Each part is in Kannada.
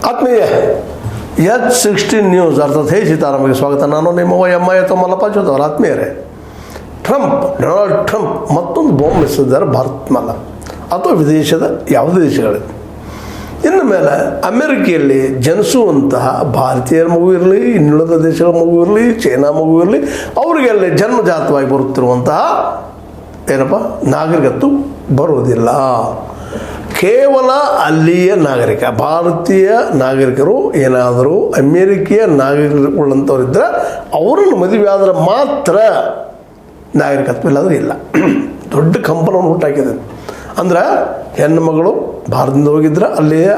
ಆತ್ಮೀಯ H16 ನ್ಯೂಸ್ ಅರ್ಥಾತ್ ಹೇ ಸೀತಾರಾಮಗೆ ಸ್ವಾಗತ. ನಾನು ನಿಮ್ಮ MI ಮಲ್ಲಪ್ಪ ಜೋದವರ. ಆತ್ಮೀಯರೇ, ಡೊನಾಲ್ಡ್ ಟ್ರಂಪ್ ಮತ್ತೊಂದು ಬಾಂಬ್ ಎಸೆದಿದ್ದಾರೆ ಭಾರತ ಮೇಲೆ ಅಥವಾ ವಿದೇಶದ ಯಾವುದೇ ದೇಶಗಳಲ್ಲಿ. ಇನ್ನು ಮೇಲೆ ಅಮೆರಿಕೆಯಲ್ಲಿ ಜನಿಸುವಂತಹ ಭಾರತೀಯರ ಮಗು ಇರಲಿ, ಇನ್ನುಳಿದ ದೇಶಗಳ ಮಗು ಇರಲಿ, ಚೈನಾ ಮಗು ಇರಲಿ, ಅವರಿಗೆಲ್ಲ ಜನ್ಮಜಾತವಾಗಿ ಬರುತ್ತಿರುವಂತಹ ನಾಗರಿಕತ್ವ ಬರುವುದಿಲ್ಲ. ಕೇವಲ ಅಲ್ಲಿಯ ನಾಗರಿಕ, ಭಾರತೀಯ ನಾಗರಿಕರು ಏನಾದರೂ ಅಮೇರಿಕೆಯ ನಾಗರಿಕರುಳ್ಳಂಥವ್ರಿದ್ದರೆ ಅವರನ್ನು ಮದುವೆ ಆದರೆ ಮಾತ್ರ ನಾಗರಿಕತ್ವ, ಇಲ್ಲಾದರೂ ಇಲ್ಲ. ದೊಡ್ಡ ಕಂಪನವನ್ನು ಹುಟ್ಟಾಕಿದೆ. ಅಂದ್ರೆ ಹೆಣ್ಣು ಮಗಳು ಭಾರತದಿಂದ ಹೋಗಿದ್ರೆ ಅಲ್ಲಿಯ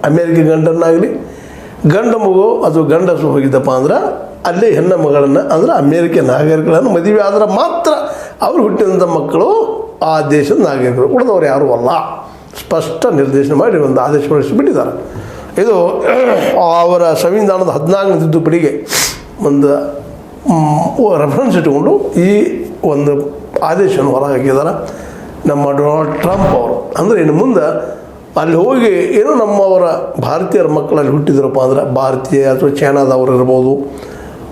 ಅಮೇರಿಕೆ ಗಂಡನ್ನಾಗಲಿ, ಗಂಡ ಮಗು ಅಥವಾ ಗಂಡಸು ಹೋಗಿದ್ದಪ್ಪ ಅಂದ್ರೆ ಅಲ್ಲಿ ಹೆಣ್ಣು ಮಗಳನ್ನು ಅಂದರೆ ಅಮೇರಿಕೆ ನಾಗರಿಕಗಳನ್ನು ಮದುವೆ ಆದರೆ ಮಾತ್ರ ಅವರು ಹುಟ್ಟಿದಂಥ ಮಕ್ಕಳು ಆ ದೇಶದ ನಾಗರಿಕರು, ಉಳಿದವರು ಯಾರೂ ಅಲ್ಲ. ಸ್ಪಷ್ಟ ನಿರ್ದೇಶನ ಮಾಡಿ ಒಂದು ಆದೇಶ ಹೊರಡಿಸಿಬಿಟ್ಟಿದ್ದಾರೆ. ಇದು ಅವರ ಸಂವಿಧಾನದ 14ನೇ ತಿದ್ದುಪಡಿಗೆ ಒಂದು ರೆಫರೆನ್ಸ್ ಇಟ್ಟುಕೊಂಡು ಈ ಒಂದು ಆದೇಶವನ್ನು ಹೊರಹಾಕಿದ್ದಾರೆ ನಮ್ಮ ಡೊನಾಲ್ಡ್ ಟ್ರಂಪ್ ಅವರು. ಅಂದರೆ ಇನ್ನು ಮುಂದೆ ಅಲ್ಲಿ ಹೋಗಿ ಏನೋ ನಮ್ಮವರ ಭಾರತೀಯರ ಮಕ್ಕಳಲ್ಲಿ ಹುಟ್ಟಿದ್ರಪ್ಪ ಅಂದ್ರೆ ಭಾರತೀಯ ಅಥವಾ ಚೈನಾದವರು ಇರ್ಬೋದು,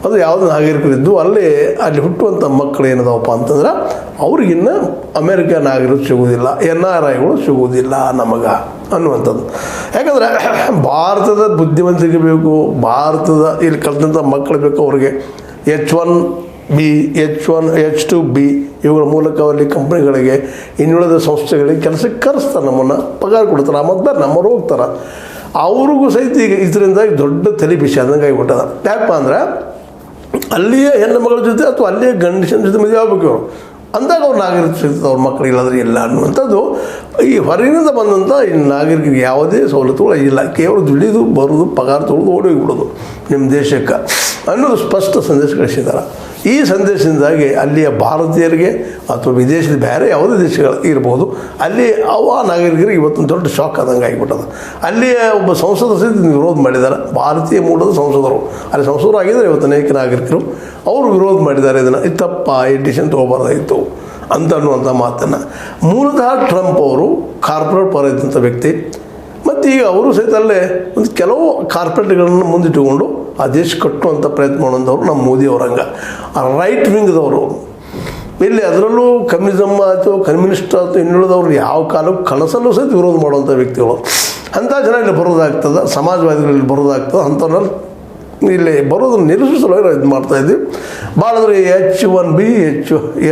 ಅದು ಯಾವುದೇ ನಾಗರಿಕರಿದ್ದು ಅಲ್ಲಿ ಹುಟ್ಟುವಂಥ ಮಕ್ಕಳು ಏನದವಪ್ಪ ಅಂತಂದ್ರೆ ಅವ್ರಿಗಿನ್ನ ಅಮೇರಿಕ ನಾಗರಿಕರು ಸಿಗುವುದಿಲ್ಲ, NRIಗಳು ಸಿಗುವುದಿಲ್ಲ ನಮಗೆ ಅನ್ನುವಂಥದ್ದು. ಯಾಕಂದರೆ ಭಾರತದ ಬುದ್ಧಿವಂತಿಕೆ ಬೇಕು, ಭಾರತದ ಇಲ್ಲಿ ಕಲಿತಂಥ ಮಕ್ಕಳು ಬೇಕು. ಅವ್ರಿಗೆ H1B, H1, H2B ಇವುಗಳ ಮೂಲಕ ಅಲ್ಲಿ ಕಂಪ್ನಿಗಳಿಗೆ, ಇನ್ನುಳಿದ ಸಂಸ್ಥೆಗಳಿಗೆ ಕೆಲಸಕ್ಕೆ ಕರೆಸ್ತಾರೆ, ನಮ್ಮನ್ನು ಪಗಾರ ಕೊಡ್ತಾರೆ, ಮತ್ತು ನಮ್ಮವ್ರು ಹೋಗ್ತಾರೆ. ಅವ್ರಿಗೂ ಸಹಿತ ಈಗ ಇದರಿಂದಾಗಿ ದೊಡ್ಡ ತಲೆ ಬಿಸಿ ಆದಂಗೆ ಆಗಿಬಿಟ್ಟದ. ಯಾಕಪ್ಪ ಅಂದ್ರೆ ಅಲ್ಲಿಯ ಹೆಣ್ಣು ಮಗಳ ಜೊತೆ ಅಥವಾ ಅಲ್ಲಿಯ ಗಂಡಸಿನ ಜೊತೆ ಮದುವೆ ಆಗಬೇಕು ಇವರು, ಅಂದಾಗ ಅವ್ರು ನಾಗರಿಕ ಸಿಗ್ತದೆ, ಅವ್ರ ಮಕ್ಕಳು ಇಲ್ಲಾಂದ್ರೆ ಇಲ್ಲ ಅನ್ನುವಂಥದ್ದು. ಈ ಹೊರಗಿನಿಂದ ಬಂದಂಥ ಈ ನಾಗರಿಕರಿಗೆ ಯಾವುದೇ ಸವಲತ್ತುಗಳು ಇಲ್ಲ. ಕೇವಲ ದುಡಿದು ಬರೋದು, ಪಗಾರ ತೊಗೊಳ್ಳೋದು, ಓಡಿ ಹೋಗಿಬಿಡೋದು ನಿಮ್ಮ ದೇಶಕ್ಕೆ ಅನ್ನೋದು ಸ್ಪಷ್ಟ ಸಂದೇಶ ಕಳಿಸಿದ್ದಾರೆ. ಈ ಸಂದೇಶದಿಂದಾಗಿ ಅಲ್ಲಿಯ ಭಾರತೀಯರಿಗೆ ಅಥವಾ ವಿದೇಶದ ಬೇರೆ ಯಾವುದೇ ದೇಶಗಳು ಇರ್ಬೋದು, ಅಲ್ಲಿ ಆ ನಾಗರಿಕರಿಗೆ ಇವತ್ತೊಂದು ದೊಡ್ಡ ಶಾಕ್ ಆದಂಗೆ ಆಗಿಬಿಟ್ಟದ. ಅಲ್ಲಿಯ ಒಬ್ಬ ಸಂಸದರು ಸಹಿತ ವಿರೋಧ ಮಾಡಿದ್ದಾರೆ. ಭಾರತೀಯ ಮೂಲದ ಸಂಸದರು, ಅಲ್ಲಿ ಸಂಸದರು ಆಗಿದ್ದಾರೆ ಇವತ್ತು ಅನೇಕ ನಾಗರಿಕರು, ಅವರು ವಿರೋಧ ಮಾಡಿದ್ದಾರೆ. ಇದನ್ನು ತಪ್ಪ, ಈ ಡಿಸಿಷನ್ ತೊಗೋಬಾರ್ದಾಗಿತ್ತು ಅಂತ ಅನ್ನುವಂಥ ಮಾತನ್ನು. ಮೂಲತಃ ಟ್ರಂಪ್ ಅವರು ಕಾರ್ಪೊರೇಟ್ ಪರ ಇದ್ದಂಥ ವ್ಯಕ್ತಿ. ಮತ್ತು ಈಗ ಅವರು ಸಹಿತ ಅಲ್ಲೇ ಒಂದು ಕೆಲವು ಕಾರ್ಪೊರೇಟ್ಗಳನ್ನು ಮುಂದಿಟ್ಟುಕೊಂಡು ಆ ದೇಶ ಕಟ್ಟುವಂಥ ಪ್ರಯತ್ನ ಮಾಡೋಂಥವ್ರು ನಮ್ಮ ಮೋದಿಯವರಂಗೆ ರೈಟ್ ವಿಂಗ್ದವರು. ಇಲ್ಲಿ ಅದರಲ್ಲೂ ಕಮ್ಯುನಿಸಮ್ ಆಯಿತು, ಕಮ್ಯುನಿಸ್ಟ್ ಆಯಿತು, ಇನ್ನುಳಿದವ್ರು ಯಾವ ಕಾಲಕ್ಕೂ ಕನಸಲ್ಲೂ ಸಹಿತ ವಿರೋಧ ಮಾಡುವಂಥ ವ್ಯಕ್ತಿಗಳು. ಅಂಥ ಜನ ಇಲ್ಲಿ ಬರೋದಾಗ್ತದೆ, ಸಮಾಜವಾದಿಗಳಲ್ಲಿ ಬರೋದಾಗ್ತದೆ. ಅಂಥವ್ರಲ್ಲಿ ಇಲ್ಲಿ ಬರೋದನ್ನು ನಿಲ್ಲಿಸಲು ಇದು ಮಾಡ್ತಾಯಿದ್ವಿ. ಭಾಳ ಅಂದರೆ H1B,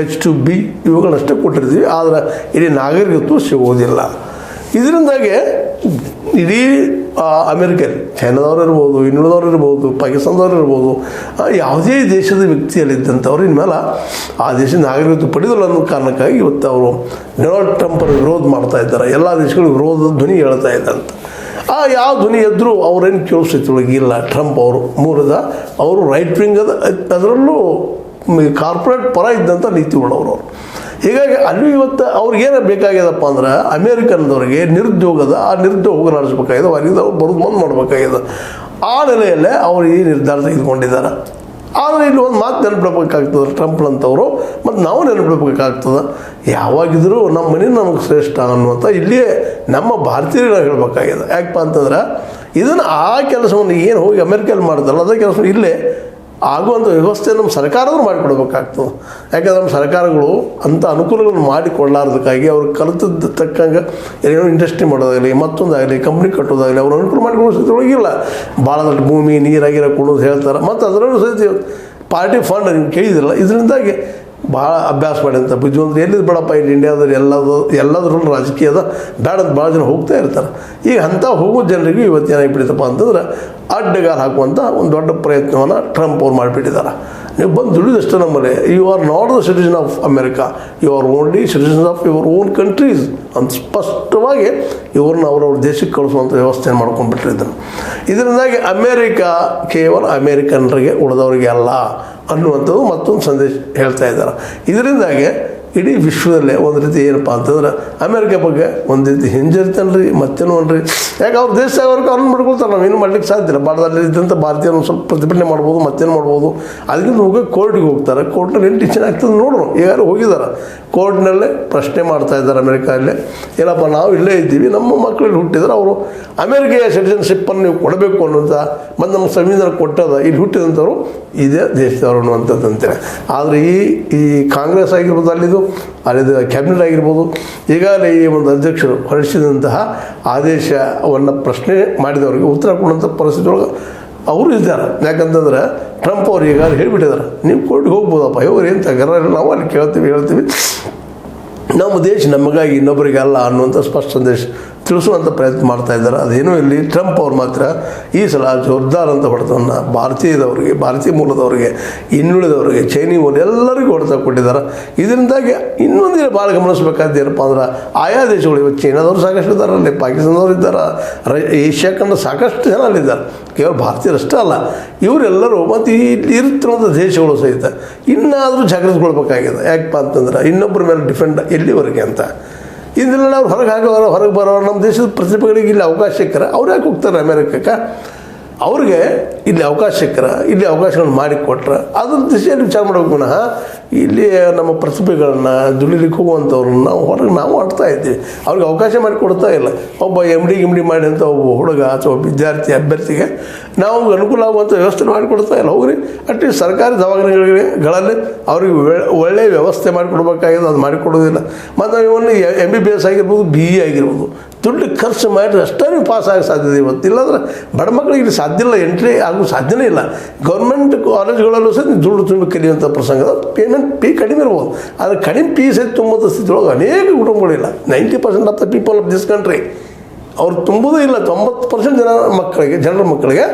H2B ಇವುಗಳಷ್ಟೇ ಕೊಟ್ಟಿರ್ತೀವಿ. ಆದರೆ ಇಲ್ಲಿ ನಾಗರಿಕತ್ವ ಸಿಗೋದಿಲ್ಲ. ಇದರಿಂದಾಗೆ ಇಡೀ ಅಮೇರಿಕಲ್ಲಿ ಚೈನಾದವ್ರು ಇರ್ಬೋದು, ಇನ್ನುಳಿದವ್ರು ಇರ್ಬೋದು, ಪಾಕಿಸ್ತಾನದವ್ರು ಇರ್ಬೋದು, ಯಾವುದೇ ದೇಶದ ವ್ಯಕ್ತಿಯಲ್ಲಿದ್ದಂಥವ್ರು ಇನ್ಮೇಲೆ ಆ ದೇಶದ ನಾಗರಿಕತ್ವ ಪಡೆದಿಲ್ಲ ಅನ್ನೋ ಕಾರಣಕ್ಕಾಗಿ ಇವತ್ತು ಅವರು ಡೊನಾಲ್ಡ್ ಟ್ರಂಪ್ ಅವರು ವಿರೋಧ ಮಾಡ್ತಾ ಇದ್ದಾರೆ. ಎಲ್ಲ ದೇಶಗಳು ವಿರೋಧದ ಧ್ವನಿ ಹೇಳ್ತಾ ಇದ್ದಂತೆ. ಯಾವ ಧ್ವನಿ ಎದ್ದರೂ ಅವರೇನು ಕೇಳಿಸೊಳಗೆ ಇಲ್ಲ. ಟ್ರಂಪ್ ಅವರು ಮೂಲದ ಅವರು ರೈಟ್ ವಿಂಗ್ ಅದರಲ್ಲೂ ಕಾರ್ಪೊರೇಟ್ ಪರ ಇದ್ದಂಥ ನೀತಿ ಉಳ್ಳವರು. ಹೀಗಾಗಿ ಅಲ್ಲಿ ಇವತ್ತು ಅವ್ರಿಗೇನು ಬೇಕಾಗ್ಯದಪ್ಪ ಅಂದ್ರೆ ಅಮೇರಿಕನ್ದವ್ರಿಗೆ ಆ ನಿರುದ್ಯೋಗ ಹೋಗಲಾಡಿಸ್ಬೇಕಾಗಿದೆ, ಅವರಿಗೆ ಬರೋದು ಬಂದ್ ಮಾಡಬೇಕಾಗಿದೆ. ಆ ನೆಲೆಯಲ್ಲೇ ಅವರು ಈ ನಿರ್ಧಾರ ತೆಗೆದುಕೊಂಡಿದ್ದಾರೆ. ಆದರೆ ಇಲ್ಲಿ ಒಂದು ಮಾತು ನೆನಪಿಡಬೇಕಾಗ್ತದೆ ಟ್ರಂಪ್ನಂಥವರು, ಮತ್ತು ನಾವು ನೆನಪಿಡಬೇಕಾಗ್ತದೆ. ಯಾವಾಗಿದ್ದರೂ ನಮ್ಮ ಮನೆ ನಮಗೆ ಶ್ರೇಷ್ಠ ಅನ್ನುವಂಥ ಇಲ್ಲಿಯೇ ನಮ್ಮ ಭಾರತೀಯರು ಹೇಳಬೇಕಾಗಿದೆ. ಯಾಕಪ್ಪ ಅಂತಂದ್ರೆ ಇದನ್ನು ಆ ಕೆಲಸವನ್ನು ಏನು ಹೋಗಿ ಅಮೇರಿಕಲ್ಲಿ ಮಾಡ್ತಾರಲ್ಲ ಅದೇ ಕೆಲಸ ಇಲ್ಲೇ ಆಗುವಂಥ ವ್ಯವಸ್ಥೆ ನಮ್ಮ ಸರ್ಕಾರದವ್ರು ಮಾಡಿಕೊಡ್ಬೇಕಾಗ್ತದೆ. ಯಾಕಂದ್ರೆ ನಮ್ಮ ಸರ್ಕಾರಗಳು ಅಂಥ ಅನುಕೂಲಗಳನ್ನು ಮಾಡಿಕೊಳ್ಳಾರ್ದಕ್ಕಾಗಿ ಅವ್ರು ಕಲಿತದ್ದು ತಕ್ಕಂಗೆ ಏನೋ ಇಂಡಸ್ಟ್ರಿ ಮಾಡೋದಾಗಲಿ, ಮತ್ತೊಂದಾಗಲಿ, ಕಂಪ್ನಿ ಕಟ್ಟೋದಾಗಲಿ ಅವ್ರು ಅನುಕೂಲ ಮಾಡಿಕೊಳ್ಳೋದ್ರೊಳಗಿಲ್ಲ. ಭಾಳ ದೊಡ್ಡ ಭೂಮಿ ನೀರಾಗಿರೋ ಕೊಡೋದು ಹೇಳ್ತಾರೆ. ಮತ್ತು ಅದರಲ್ಲೂ ಸಹಿತ ಪಾರ್ಟಿ ಫಂಡ್ ನೀವು ಕೇಳಿದಿರಲ್ಲ. ಇದರಿಂದಾಗಿ ಭಾಳ ಅಭ್ಯಾಸ ಮಾಡಿದಂಥ ಬುದ್ಧಿವಂತರು ಎಲ್ಲಿದ್ದು ಬೇಡಪ್ಪ, ಇಲ್ಲಿ ಇಂಡಿಯಾದಲ್ಲಿ ಎಲ್ಲದರಲ್ಲೂ ರಾಜಕೀಯದ ಬೇಡಂತ ಭಾಳ ಜನ ಹೋಗ್ತಾ ಇರ್ತಾರೆ. ಈಗ ಅಂಥ ಹೋಗೋ ಜನರಿಗೆ ಇವತ್ತು ಏನಾಗಿಬಿಟ್ಟಿದ್ದಪ್ಪ ಅಂತಂದ್ರೆ ಅಡ್ಡಗಾಲ ಹಾಕುವಂಥ ಒಂದು ದೊಡ್ಡ ಪ್ರಯತ್ನವನ್ನು ಟ್ರಂಪ್ ಅವ್ರು ಮಾಡಿಬಿಟ್ಟಿದ್ದಾರೆ. ನೀವು ಬಂದು ದುಡಿದಷ್ಟು ನಮ್ಮಲ್ಲಿ you are not the citizen of America, you are only citizens of your own countries ಅಂತ ಸ್ಪಷ್ಟವಾಗಿ ಇವ್ರನ್ನ ಅವ್ರವ್ರ ದೇಶಕ್ಕೆ ಕಳಿಸುವಂಥ ವ್ಯವಸ್ಥೆಯನ್ನು ಮಾಡ್ಕೊಂಡ್ಬಿಟ್ಟಿದ್ದಾರೆ. ಇದರಿಂದಾಗಿ ಅಮೇರಿಕಾ ಕೇವಲ ಅಮೇರಿಕನ್ರಿಗೆ ಉಳಿದವರಿಗೆ ಅಲ್ಲ ಅನ್ನುವಂಥದ್ದು ಮತ್ತೊಂದು ಸಂದೇಶ ಹೇಳ್ತಾ ಇದ್ದಾರೆ. ಇದರಿಂದಾಗಿ ಇಡೀ ವಿಶ್ವದಲ್ಲೇ ಒಂದು ರೀತಿ ಏನಪ್ಪ ಅಂತಂದ್ರೆ ಅಮೇರಿಕ ಬಗ್ಗೆ ಒಂದು ರೀತಿ ಹಿಂಜರಿತಾನೆ ರೀ, ಮತ್ತೇನು ಅನ್ರಿ, ಯಾಕೆ ಅವ್ರ ದೇಶದಾಗ ಅವ್ರಿಗೆ ಅವ್ರನ್ನ ಮಾಡ್ಕೊಳ್ತಾರೆ, ನಾವೇನು ಮಾಡ್ಲಿಕ್ಕೆ ಸಾಧ್ಯ ಇಲ್ಲ. ಭಾರತದಲ್ಲಿ ಇದ್ದಂಥ ಭಾರತೀಯರು ಸ್ವಲ್ಪ ಪ್ರತಿಭಟನೆ ಮಾಡ್ಬೋದು, ಮತ್ತೇನು ಮಾಡ್ಬೋದು. ಅದಕ್ಕಿಂತ ಹೋಗಿ ಕೋರ್ಟಿಗೆ ಹೋಗ್ತಾರೆ, ಕೋರ್ಟ್ನಲ್ಲಿ ಏನು ಟೆನ್ಷನ್ ಆಗ್ತದೆ ನೋಡೋಣ. ಈಗಾರು ಹೋಗಿದ್ದಾರೆ, ಕೋರ್ಟ್ನಲ್ಲೇ ಪ್ರಶ್ನೆ ಮಾಡ್ತಾ ಇದ್ದಾರೆ ಅಮೇರಿಕಲ್ಲೇ, ಏನಪ್ಪ ನಾವು ಇಲ್ಲೇ ಇದ್ದೀವಿ, ನಮ್ಮ ಮಕ್ಕಳು ಹುಟ್ಟಿದ್ರೆ ಅವರು ಅಮೇರಿಕೆಯ ಸಿಟಿಸನ್ಶಿಪ್ಪನ್ನು ನೀವು ಕೊಡಬೇಕು ಅನ್ನೋಂಥ ಮತ್ತು ನಮ್ಮ ಸಂವಿಧಾನ ಕೊಟ್ಟದ, ಇಲ್ಲಿ ಹುಟ್ಟಿದಂಥವ್ರು ಇದೇ ದೇಶದವರು ಅನ್ನುವಂಥದ್ದು ಅಂತೇಳಿ. ಆದರೆ ಈ ಕಾಂಗ್ರೆಸ್ ಆಗಿರ್ಬೋದು, ಅಲ್ಲಿದು ಕ್ಯಾಬಿನೆಟ್ ಆಗಿರ್ಬೋದು, ಈಗಾಗಲೇ ಈ ಒಂದು ಅಧ್ಯಕ್ಷರು ಹೊರಡಿಸಿದಂತಹ ಆದೇಶವನ್ನು ಪ್ರಶ್ನೆ ಮಾಡಿದವರಿಗೆ ಉತ್ತರ ಕೊಡುವಂಥ ಪರಿಸ್ಥಿತಿ ಒಳಗೆ ಅವರು ಇದ್ದಾರೆ. ಯಾಕಂತಂದ್ರೆ ಟ್ರಂಪ್ ಅವ್ರು ಈಗಾಗಲೇ ಹೇಳಿಬಿಟ್ಟಿದ್ದಾರೆ, ನೀವು ಕೋರ್ಟ್ಗೆ ಹೋಗ್ಬೋದಪ್ಪ, ಇವ್ರು ಏನು ತಗರ ನಾವು ಅಲ್ಲಿ ಹೇಳ್ತೀವಿ ನಮ್ಮ ದೇಶ ನಮಗಾಗಿ ಇನ್ನೊಬ್ಬರಿಗಲ್ಲ ಅನ್ನುವಂಥ ಸ್ಪಷ್ಟ ಸಂದೇಶ ತಿಳಿಸುವಂಥ ಪ್ರಯತ್ನ ಮಾಡ್ತಾ ಇದ್ದಾರೆ. ಅದೇನೂ ಇಲ್ಲಿ ಟ್ರಂಪ್ ಅವ್ರು ಮಾತ್ರ ಈ ಸಲ ಜೋರ್ದಾರ್ ಅಂತ ಹೊಡೆತವನ್ನು ಭಾರತೀಯದವರಿಗೆ, ಭಾರತೀಯ ಮೂಲದವರಿಗೆ, ಇನ್ನುಳಿದವರಿಗೆ, ಚೈನೀ ಮೂಲ ಎಲ್ಲರಿಗೂ ಹೊಡೆತ ಕೊಟ್ಟಿದ್ದಾರೆ. ಇದರಿಂದಾಗಿ ಇನ್ನೊಂದು ಭಾಳ ಗಮನಿಸಬೇಕಾದ್ದು ಏನಪ್ಪ ಅಂದ್ರೆ ಆಯಾ ದೇಶಗಳು, ಇವತ್ತು ಚೈನಾದವರು ಸಾಕಷ್ಟು ಇದ್ದಾರೆ, ಅಲ್ಲಿ ಪಾಕಿಸ್ತಾನದವ್ರು ಇದ್ದಾರೆ, ಏಷ್ಯಾ ಖಂಡ ಸಾಕಷ್ಟು ಜನ ಅಲ್ಲಿದ್ದಾರೆ, ಕೇವಲ ಭಾರತೀಯರಷ್ಟೇ ಅಲ್ಲ, ಇವರೆಲ್ಲರೂ ಮತ್ತು ಇಲ್ಲಿ ಇರುತ್ತಿರುವಂಥ ದೇಶಗಳು ಸಹಿತ ಇನ್ನಾದರೂ ಜಾಗೃತಗೊಳ್ಬೇಕಾಗಿದೆ. ಯಾಕಪ್ಪ ಅಂತಂದ್ರೆ ಇನ್ನೊಬ್ಬರ ಮೇಲೆ ಡಿಫೆಂಡ್ ಎಲ್ಲಿವರೆಗೆ ಅಂತ. ಇದನ್ನೆಲ್ಲ ಅವ್ರು ಹೊರಗೆ ಬರೋರು ನಮ್ಮ ದೇಶದ ಪ್ರತಿಭೆಗಳಿಗೆ ಇಲ್ಲಿ ಅವಕಾಶ ಸಿಕ್ಕರೆ ಅವ್ರು ಯಾಕೆ ಹೋಗ್ತಾರೆ ಅಮೇರಿಕಕ್ಕೆ? ಅವ್ರಿಗೆ ಇಲ್ಲಿ ಅವಕಾಶ ಸಿಕ್ಕರೆ, ಇಲ್ಲಿ ಅವಕಾಶಗಳನ್ನು ಮಾಡಿಕೊಟ್ರೆ ಅದ್ರ ದಿಶೆಯಲ್ಲಿ ವಿಚಾರ ಮಾಡಬೇಕು ವಿನಃ ಇಲ್ಲಿ ನಮ್ಮ ಪ್ರತಿಭೆಗಳನ್ನು ದುಡಿಲಿಕ್ಕೆ ಹೋಗುವಂಥವ್ರನ್ನ ನಾವು ಆಡ್ತಾ ಇದ್ದೀವಿ, ಅವ್ರಿಗೆ ಅವಕಾಶ ಮಾಡಿಕೊಡ್ತಾ ಇಲ್ಲ. ಒಬ್ಬ ಎಮ್ ಡಿ ಮಾಡಿ ಅಂತ ಒಬ್ಬ ಹುಡುಗ ಅಥವಾ ವಿದ್ಯಾರ್ಥಿ ಅಭ್ಯರ್ಥಿಗೆ ನಾವು ಅನುಕೂಲ ಆಗುವಂಥ ವ್ಯವಸ್ಥೆ ಮಾಡಿಕೊಡ್ತಾ ಇಲ್ಲ. ಹೋಗ್ರಿ, ಅಟ್ಲೀಸ್ಟ್ ಸರ್ಕಾರಿ ದವಾಖಾನೆಗಳಲ್ಲಿ ಅವ್ರಿಗೆ ಒಳ್ಳೆಯ ವ್ಯವಸ್ಥೆ ಮಾಡಿಕೊಡ್ಬೇಕಾಗಿದೆ, ಅದು ಮಾಡಿಕೊಡೋದಿಲ್ಲ. ಮತ್ತು ಇವನು MBBS ಆಗಿರ್ಬೋದು, BE ಆಗಿರ್ಬೋದು, ದುಡ್ಡು ಖರ್ಚು ಮಾಡಿ ಅಷ್ಟೇ ನೀವು ಪಾಸ್ ಆಗೋ ಸಾಧ್ಯತೆ ಇವತ್ತು. ಇಲ್ಲಾಂದ್ರೆ ಬಡ ಮಕ್ಕಳಿಗೆ ಇಲ್ಲಿ ಸಾಧ್ಯ ಇಲ್ಲ, ಎಂಟ್ರಿ ಆಗೋ ಸಾಧ್ಯನೇ ಇಲ್ಲ. ಗೌರ್ಮೆಂಟ್ ಕಾಲೇಜ್ಗಳಲ್ಲೂ ಸಹ ದುಡ್ಡು ತುಂಬಿ ಕಲಿಯುವಂಥ ಪ್ರಸಂಗದ ಫೀ ಕಡಿಮೆ ಇರ್ಬೋದು, ಆದರೆ ಕಡಿಮೆ ಫೀಸ್ ತುಂಬುವಂಥ ಸ್ಥಿತಿ ಒಳಗೆ ಅನೇಕ ಕುಟುಂಬಗಳಿಲ್ಲ. 90% of the people of this country ಅವ್ರು ತುಂಬುವುದೂ ಇಲ್ಲ. 90% ಜನರ ಮಕ್ಕಳಿಗೆ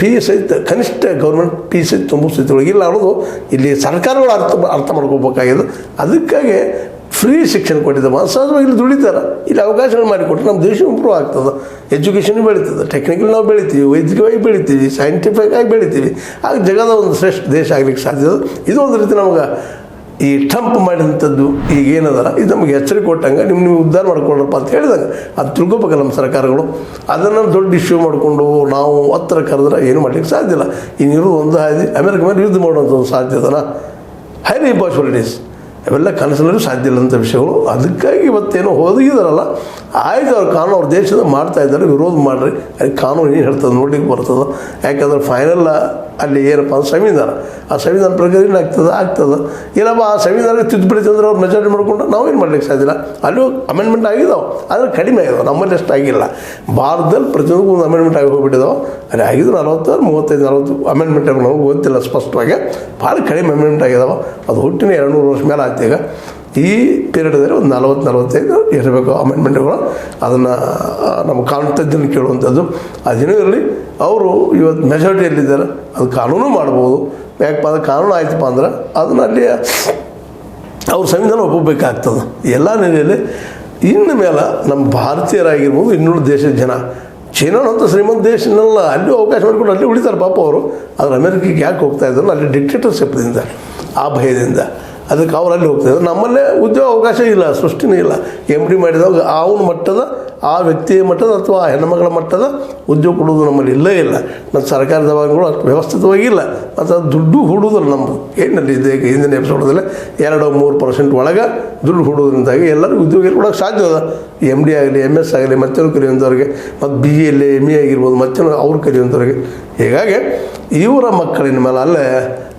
ಫೀ ಸಹಿತ ಕನಿಷ್ಠ ಗೌರ್ಮೆಂಟ್ ಫೀ ಸಹಿತ ತುಂಬೋ ಸ್ಥಿತಿ ಒಳಗೆ ಇಲ್ಲ ಅನ್ನೋದು ಇಲ್ಲಿ ಸರ್ಕಾರಗಳು ಅರ್ಥ ಮಾಡ್ಕೋಬೇಕಾಗಿದೆ. ಅದಕ್ಕಾಗಿ ಫ್ರೀ ಶಿಕ್ಷಣ ಕೊಟ್ಟಿದ್ದ ಸಹಜವಾಗಿ ಇಲ್ಲಿ ದುಡಿತಾರೆ, ಇಲ್ಲಿ ಅವಕಾಶಗಳು ಮಾಡಿಕೊಟ್ರೆ ನಮ್ಮ ದೇಶ ಇಂಪ್ರೂವ್ ಆಗ್ತದೆ, ಎಜುಕೇಷನ್ ಬೆಳೀತದೆ, ಟೆಕ್ನಿಕಲ್ ನಾವು ಬೆಳಿತೀವಿ, ವೈದ್ಯಕೀಯವಾಗಿ ಬೆಳಿತೀವಿ, ಸೈಂಟಿಫಿಕ್ ಆಗಿ ಬೆಳಿತೀವಿ, ಆಗ ಜಗದ ಒಂದು ಶ್ರೇಷ್ಠ ದೇಶ ಆಗ್ಲಿಕ್ಕೆ ಸಾಧ್ಯ. ಇದು ಒಂದು ರೀತಿ ನಮಗೆ ಈ ಟ್ರಂಪ್ ಮಾಡಿದಂಥದ್ದು ಈಗ ಏನದಲ್ಲ, ಇದು ನಮಗೆ ಎಚ್ಚರಿಕೆ ಕೊಟ್ಟಂಗೆ ನೀವು ಉದ್ಧಾರ ಮಾಡ್ಕೊಳ್ಳಪ್ಪ ಅಂತ ಹೇಳಿದಂಗೆ ಅದು ತಿಳ್ಕೊಬೇಕಲ್ಲ ನಮ್ಮ ಸರ್ಕಾರಗಳು. ಅದನ್ನು ದೊಡ್ಡ ಇಶ್ಯೂ ಮಾಡಿಕೊಂಡು ನಾವು ಹತ್ತಿರ ಕರೆದ್ರೆ ಏನು ಮಾಡಲಿಕ್ಕೆ ಸಾಧ್ಯ ಇಲ್ಲ. ಇನ್ನಿರೋದು ಒಂದು ಹಾದಿ ಅಮೇರಿಕ ಮೇಲೆ ಯುದ್ಧ ಮಾಡುವಂಥ ಒಂದು ಸಾಧ್ಯತೆನ ಹೈಲಿ ಇಂಪಾಸಿಬಿಲಿಟೀಸ್, ಅವೆಲ್ಲ ಕನಸಲ್ಲೂ ಸಾಧ್ಯ ಇಲ್ಲಂಥ ವಿಷಯಗಳು. ಅದಕ್ಕಾಗಿ ಇವತ್ತೇನೋ ಹೋಗಿದಾರಲ್ಲ, ಆಯ್ತು ಅವ್ರ ಕಾನೂನು ಅವ್ರ ದೇಶದ ಮಾಡ್ತಾ ಇದ್ದಾರೆ, ವಿರೋಧ ಮಾಡಿರಿ, ಅದಕ್ಕೆ ಕಾನೂನು ಏನು ಹೇಳ್ತದೆ ನೋಡ್ಲಿಕ್ಕೆ ಬರ್ತದೆ. ಯಾಕಂದ್ರೆ ಫೈನಲ್ ಅಲ್ಲಿ ಏನಪ್ಪ ಅಂದ್ರೆ ಸಂವಿಧಾನ, ಆ ಸಂವಿಧಾನ ಪ್ರಕಾರ ಆಗ್ತದೆ ಏನಪ್ಪ ಆ ಸಂವಿಧಾನಕ್ಕೆ ತಿದ್ದುಪಡಿ ತಂದ್ರೆ ಅವ್ರು ಮೆಜಾರಿಟಿ ಮಾಡಿಕೊಂಡು ನಾವೇನು ಮಾಡ್ಲಿಕ್ಕೆ ಸಾಧ್ಯ ಇಲ್ಲ. ಅಲ್ಲೂ ಅಮೆಂಡ್ಮೆಂಟ್ ಆಗಿದ್ದಾವೆ, ಆದರೆ ಕಡಿಮೆ ಆಗಿದಾವೆ, ನಮ್ಮಲ್ಲಿ ಅಷ್ಟು ಆಗಿಲ್ಲ. ಭಾರತದಲ್ಲಿ ಪ್ರತಿಯೊಂದು ಒಂದು ಅಮೆಂಡ್ಮೆಂಟ್ ಆಗಿ ಹೋಗ್ಬಿಟ್ಟಿದ್ದಾವೆ. ಅಲ್ಲಿ ಆಗಿದ್ದು 40, 35, 40 ಅಮೆಂಡ್ಮೆಂಟ್ ನಮಗೆ ಗೊತ್ತಿಲ್ಲ ಸ್ಪಷ್ಟವಾಗಿ, ಭಾಳ ಕಡಿಮೆ ಅಮೆಂಡ್ಮೆಂಟ್ ಆಗಿದಾವೆ. ಅದು ಹುಟ್ಟಿನ 200 ವರ್ಷ ಮೇಲೆ ಆಯ್ತು. ಈಗ ಈ ಪೀರಿಯಡ್ದಲ್ಲಿ ಒಂದು 40-45 ಇರಬೇಕು ಅಮೆಂಡ್ಮೆಂಟ್ಗಳು. ಅದನ್ನು ನಮ್ಮ ಕಾನೂನು ತಜ್ಞರು ಕೇಳುವಂಥದ್ದು. ಅದೇನೂ ಇರಲಿ, ಅವರು ಇವತ್ತು ಮೆಜಾರಿಟಿಯಲ್ಲಿದ್ದಾರೆ, ಅದು ಕಾನೂನು ಮಾಡ್ಬೋದು. ಯಾಕಪ್ಪ ಅದು ಕಾನೂನು ಆಯ್ತಪ್ಪ ಅಂದ್ರೆ ಅದನ್ನು ಅಲ್ಲಿ ಅವ್ರ ಸಂವಿಧಾನ ಒಪ್ಪಬೇಕಾಗ್ತದೆ ಎಲ್ಲ ನೆಲೆಯಲ್ಲಿ. ಇನ್ನು ಮೇಲೆ ನಮ್ಮ ಭಾರತೀಯರಾಗಿರ್ಬೋದು, ಇನ್ನೂರು ದೇಶದ ಜನ, ಚೀನಾನಂತ ಶ್ರೀಮಂತ ದೇಶನೆಲ್ಲ ಅಲ್ಲೂ ಅವಕಾಶ ಮಾಡಿಕೊಂಡು ಅಲ್ಲಿ ಉಳಿತಾರೆ ಪಾಪ ಅವರು. ಆದರೆ ಅಮೇರಿಕೆಗೆ ಯಾಕೆ ಹೋಗ್ತಾ ಇದ್ದಾರೆ? ಅಲ್ಲಿ ಡಿಕ್ಟೇಟರ್ಶಿಪ್ದಿಂದ, ಆ ಭಯದಿಂದ ಅದಕ್ಕೆ ಅವ್ರು ಅಲ್ಲಿ ಹೋಗ್ತಾಯಿದ್ರು. ನಮ್ಮಲ್ಲೇ ಉದ್ಯೋಗ ಅವಕಾಶ ಇಲ್ಲ, ಸೃಷ್ಟಿನೇ ಇಲ್ಲ. MD ಮಾಡಿದಾಗ ಅವನ ಮಟ್ಟದ, ಆ ವ್ಯಕ್ತಿಯ ಮಟ್ಟದ ಅಥವಾ ಹೆಣ್ಣುಮಗಳ ಮಟ್ಟದ ಉದ್ಯೋಗ ಕೊಡೋದು ನಮ್ಮಲ್ಲಿ ಇಲ್ಲೇ ಇಲ್ಲ. ನಮ್ಮ ಸರ್ಕಾರಿ ದವಾಖಾನೆಗಳು ಅಷ್ಟು ವ್ಯವಸ್ಥಿತವಾಗಿಲ್ಲ, ಮತ್ತು ಅದು ದುಡ್ಡು ಹೂಡೋದಿಲ್ಲ. ನಮ್ಮದು ಏನಲ್ಲಿ ಇದೆ ಹಿಂದಿನ ಎಪಿಸೋಡಲ್ಲಿ 2-3% ಒಳಗೆ ದುಡ್ಡು ಹೂಡೋದ್ರಿಂದಾಗಿ ಎಲ್ಲರಿಗೂ ಉದ್ಯೋಗ ಕೊಡೋಕ್ಕೆ ಸಾಧ್ಯ ಅದ. MD ಆಗಲಿ, MS ಆಗಲಿ, ಮತ್ತೇನು ಕಲಿಯುವಂಥವ್ರಿಗೆ, ಮತ್ತು BE ಅಲ್ಲಿ ME ಆಗಿರ್ಬೋದು, ಮತ್ತೇನು ಅವ್ರು ಕಲಿಯುವಂಥವ್ರಿಗೆ. ಹೀಗಾಗಿ ಇವರ ಮಕ್ಕಳಿನ ಮೇಲೆ ಅಲ್ಲೇ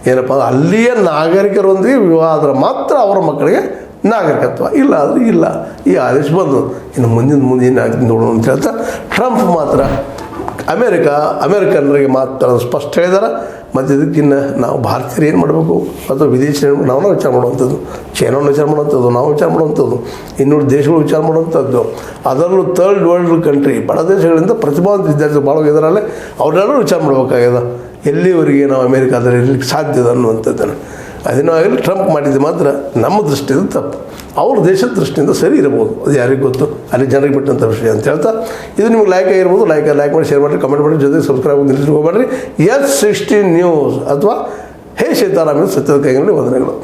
ಏನಪ್ಪ ಅಲ್ಲಿಯ ನಾಗರಿಕರೊಂದಿಗೆ ವಿವಾಹ ಆದ್ರೆ ಮಾತ್ರ ಅವರ ಮಕ್ಕಳಿಗೆ ನಾಗರಿಕತ್ವ, ಇಲ್ಲ ಆದರೆ ಇಲ್ಲ. ಈ ಆದೇಶ ಬಂದು ಇನ್ನು ಮುಂದಿನ ನೋಡೋಣ ಅಂತ ಹೇಳ್ತಾ ಟ್ರಂಪ್ ಮಾತ್ರ ಅಮೇರಿಕನ್ನರಿಗೆ ಮಾತ್ರ ಸ್ಪಷ್ಟ ಹೇಳಿದಾರೆ. ಮತ್ತು ಇದಕ್ಕಿನ್ನ ನಾವು ಭಾರತೀಯರು ಏನು ಮಾಡಬೇಕು ಅಥವಾ ವಿದೇಶಿ ನಾವು ವಿಚಾರ ಮಾಡುವಂಥದ್ದು, ಚೈನಾವನ್ನು ವಿಚಾರ ಮಾಡುವಂಥದ್ದು, ನಾವು ವಿಚಾರ ಮಾಡುವಂಥದ್ದು, ಇನ್ನೂರು ದೇಶಗಳು ವಿಚಾರ ಮಾಡುವಂಥದ್ದು. ಅದರಲ್ಲೂ ಥರ್ಡ್ ವರ್ಲ್ಡ್ ಕಂಟ್ರಿ ಬಡ ದೇಶಗಳಿಂದ ಪ್ರತಿಭಾವಂತ ವಿದ್ಯಾರ್ಥಿಗಳು ಭಾಳ ಇದರಲ್ಲೇ ಅವರೆಲ್ಲರೂ ವಿಚಾರ ಮಾಡಬೇಕಾಗ್ಯದ. ಎಲ್ಲಿವರೆಗೆ ನಾವು ಅಮೇರಿಕಾದಲ್ಲಿ ಇರಲಿಕ್ಕೆ ಸಾಧ್ಯದ ಅನ್ನುವಂಥದ್ದನ್ನು. ಅದೇನೋ ಆಗಲಿ, ಟ್ರಂಪ್ ಮಾಡಿದ್ದು ಮಾತ್ರ ನಮ್ಮ ದೃಷ್ಟಿಯಿಂದ ತಪ್ಪು, ಅವ್ರ ದೇಶದ ದೃಷ್ಟಿಯಿಂದ ಸರಿ ಇರ್ಬೋದು, ಅದು ಯಾರಿಗೆ ಗೊತ್ತು, ಅಲ್ಲಿ ಜನರಿಗೆ ಬಿಟ್ಟಂಥ ವಿಷಯ ಅಂತ ಹೇಳ್ತಾ, ಇದು ನಿಮ್ಗೆ ಲೈಕ್ ಆಗಿರ್ಬೋದು. ಲೈಕ್ ಮಾಡಿ, ಶೇರ್ ಮಾಡಿ, ಕಮೆಂಟ್ ಮಾಡಿ, ಜೊತೆಗೆ ಸಬ್ಸ್ಕ್ರೈಬ್ ನಿಲ್ಲಿಸ್ಕೋಬೇಡ್ರಿ. S16 ನ್ಯೂಸ್ ಅಥವಾ ಹೇ ಸೀತಾರಾಮನ್ ಸತ್ಯದ ಕೈಗಳಲ್ಲಿ ವಂದನೆಗಳು.